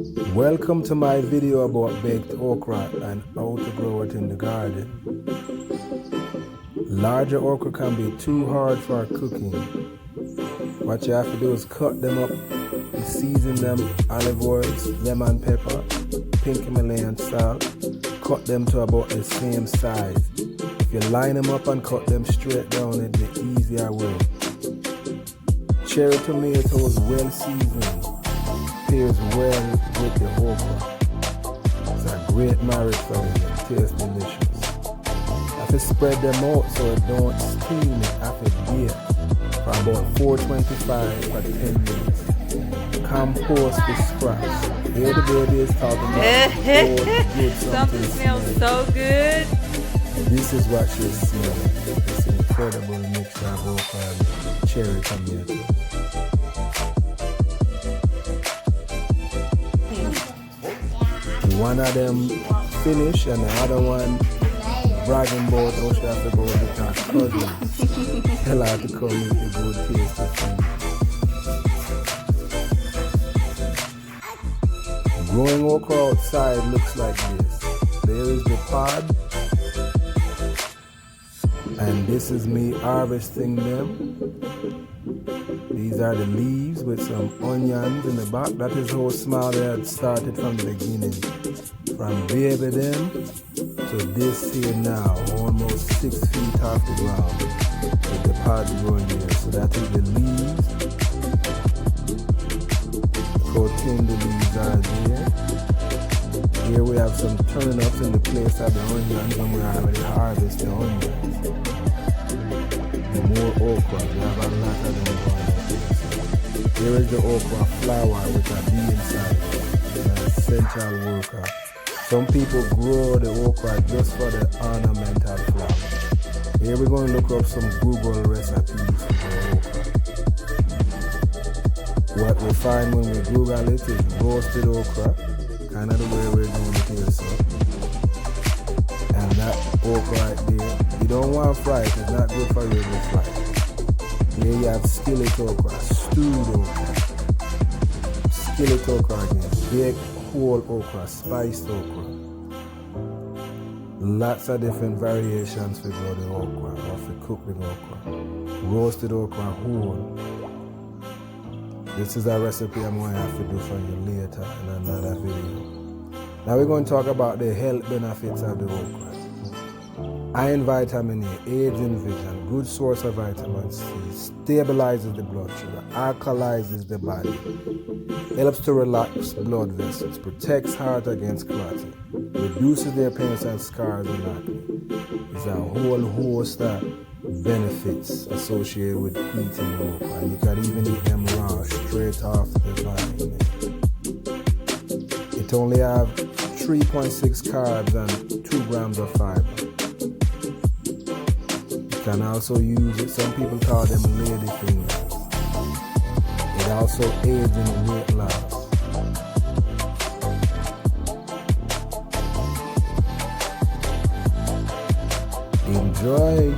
Welcome to my video about baked okra and how to grow it in the garden. Larger okra can be too hard for cooking. What you have to do is cut them up, season them, olive oils, lemon pepper, pink Himalayan salt, cut them to about the same size. If you line them up and cut them straight down, it's the easier way. Cherry tomatoes, well seasoned, pairs well with the okra. It's a great marriage for them, it tastes delicious. Have to spread them out so it don't steam it after bake for about 425 for 10 minutes. Compost the scraps. Here the baby is talking about something smells so good. This is what she's smelling. It's an incredible mixture of okra and cherry tomato. One of them finished and the other one bragging about how she has to go with her cousin. Tell her to come make a good tasty food. Growing okra outside looks like this. There is the pod, and this is me harvesting them. These are the leaves with some onions in the back. That is how small they had started from the beginning. From baby them to this here now, almost 6 feet off the ground with the pods growing there. So that is the leaves. How thin the leaves are there. Here we have some turnips in the place of the onions, and we already harvest the onions. More okra, we have a lot of them going. Here is the okra flower with a bee inside. It's an essential worker. Some people grow the okra just for the ornamental flower. Here we're going to look up some Google recipes for okra. What we find when we Google it is roasted okra, kind of the way we're doing it here, so. And that okra right there, you don't want to fry it, it's not good for you to fry. Here you have skillet okra, stewed okra, skillet okra again, baked whole okra, spiced okra. Lots of different variations for grow the okra, or for cook the okra. Roasted okra whole. This is a recipe I'm going to have to do for you later in another video. Now we're going to talk about the health benefits of the okra. Iron, vitamin A, aids in vision, good source of vitamin C, stabilizes the blood sugar, alkalizes the body, helps to relax blood vessels, protects heart against clotting, reduces the appearance of scars and acne. There's a whole host of benefits associated with eating okra, and you can even eat them raw, straight off the vine. It only has 3.6 carbs and 2 grams of fiber. You can also use it, some people call them lady fingers. It also aids in weight loss. Enjoy!